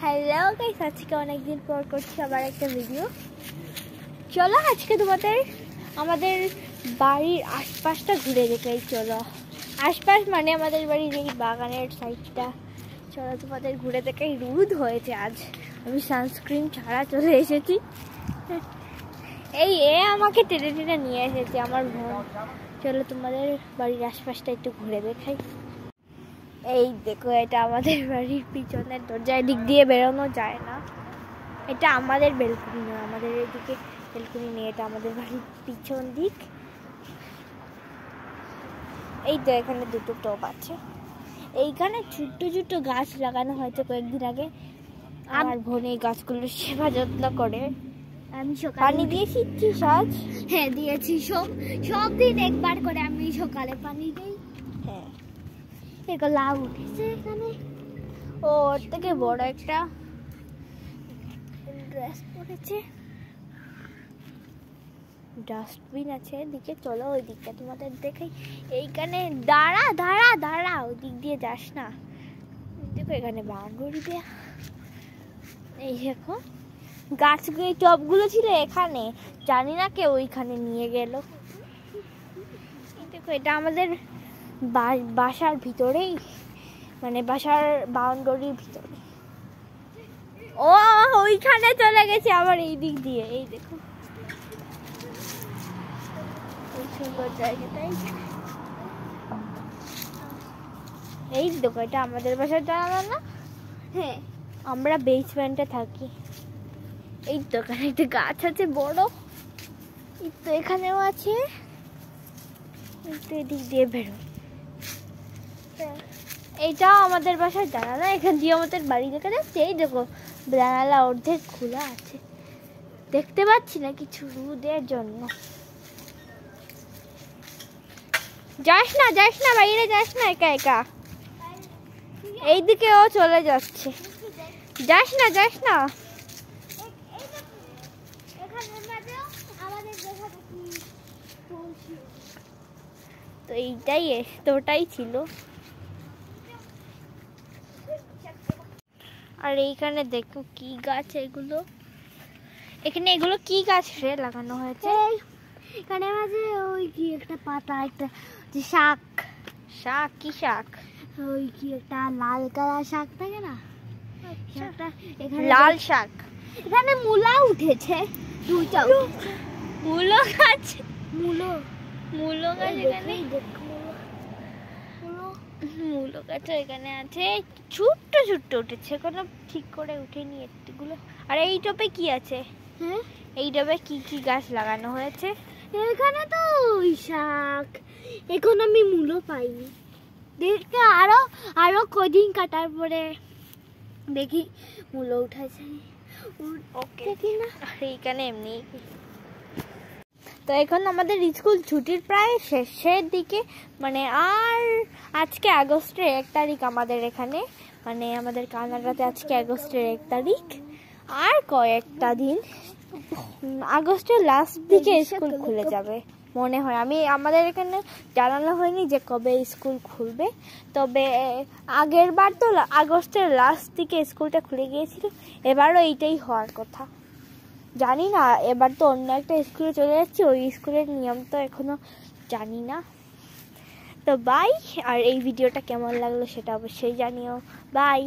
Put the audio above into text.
Hello guys, আজকে অনেকদিন পর করছি আবার একটা ভিডিও। চলো আজকে তোমাদের আমাদের বাড়ির আশপাশটা ঘুরে দেখাই। চলো আশপাশ মানে আমাদের বাড়ির এই বাগানের সাইডটা চলো তোমাদের ঘুরে দেখাই। রোদ হয়েছে আজ, আমি সানস্ক্রিন ছাড়া চলে এসেছি। এই আমাকে টেনে টেনে নিয়ে এসেছে আমার বোন। চলো তোমাদের বাড়ির আশপাশটা একটু ঘুরে দেখাই। এই দেখো, এটা আমাদের বাড়ির পিছনের দরজা, দিক দিয়ে বেরোনো যায় না। এটা আমাদের বেলকুনি না, আমাদের এদিকে বেলকুনি নেই, এটা আমাদের বাড়ির পিছন দিক। এই তো এখানে দুটো টব আছে, এইখানে ছোট্ট ছোট্ট গাছ লাগানো হয়েছে কয়েকদিন আগে। আমার বোন এই গাছগুলোর সেবা যত্ন করে। আমি পানি দিয়েছি আজ। হ্যাঁ দিয়েছি, সব দিন একবার করে আমি সকালে পানি দিই। হ্যাঁ, এগুলো লাউ উঠেছে এখানে। ওর থেকে বড় একটা ড্রেস পরেছে, ডাস্টবিন আছে এদিকে। চলো ওই দিকটা তোমাদের দেখাই। এইখানে দাঁড়া দাঁড়া দাঁড়া, ওই দিক দিয়ে যাস না। দেখো এখানে বাউন্ডারি দেয়া। এই দেখো গাছগুলো, এই টবগুলো ছিল এখানে, জানি না কে ওইখানে নিয়ে গেল। দেখো এটা আমাদের বাসার ভিতরেই, মানে বাসার বাউন্ডারির ভিতরে। ও ওইখানে চলে গেছে আবার এই দিক দিয়ে। এই দেখো ওই সুন্দর জায়গাটাই। এই দেখো এটা আমাদের বাসার জানালা না? হ্যাঁ, আমরা বেসমেন্টে থাকি। এই তো এখানে একটা গাছ আছে বড়, এই তো এখানেও আছে। এই তো এদিক দিয়ে বেরো। এইটাও আমাদের বাসার জানালা, এখান দিয়ে আমাদের বাড়ি দেখা যাচ্ছে। এই দেখো জানালা অর্ধেক খোলা আছে, দেখতে পাচ্ছি না কিছু রোদের জন্য। যাস না যাস না, বাইরে যাস না একা একা। এইদিকে ও চলে যাচ্ছে, যাস না যাস না। তো এইটাই এতটাই ছিল। আর এইখানে দেখো কি গাছ এগুলো, এখানে এগুলো কি গাছ রে লাগানো হয়েছে? এখানে মাঝে ওই কি একটা পাতা, একটা যে শাক। শাক? কি শাক? ওই কি একটা লাল কালার শাক থাকে না, শাকটা এখানে লাল শাক। এখানে মূলা উঠেছে, দুইটা উঠেছে। মূলো গাছ? মূলো মূলো গাছ এখানে, মূলো মূলো গাছ এখানে আছে, ছোট্ট ছোট্ট উঠেছে, কোনো ঠিক করে উঠেনি এগুলো। আর এই টবে কি আছে? হ্যাঁ, এই টবে কি কি গাছ লাগানো হয়েছে? এখানে তো ওই শাক। এখন আমি মূলো পাইনি, দেখে আরো কদিন কাটার পরে দেখি মূলো উঠেছে। ওকে কিনা। আর এইখানে এমনি। তো এখন আমাদের স্কুল ছুটির প্রায় শেষের দিকে, মানে আর আজকে আগস্টের 1 তারিখ আমাদের এখানে, মানে আমাদের কানাডাতে আজকে আগস্টের 1 তারিখ। আর কয়েকটা দিন আগস্টের লাস্ট দিকে স্কুল খুলে যাবে মনে হয়। আমাদের এখানে জানানো হয়নি যে কবে স্কুল খুলবে, তবে আগের বার তো আগস্টের লাস্ট দিকে স্কুলটা খুলে গিয়েছিল, এবারও এইটাই হওয়ার কথা। জানি না, এবার তো অন্য একটা স্কুলে চলে যাচ্ছি, ওই স্কুলের নিয়ম তো এখনো জানি না। তো বাই। আর এই ভিডিওটা কেমন লাগলো সেটা অবশ্যই জানিও। বাই।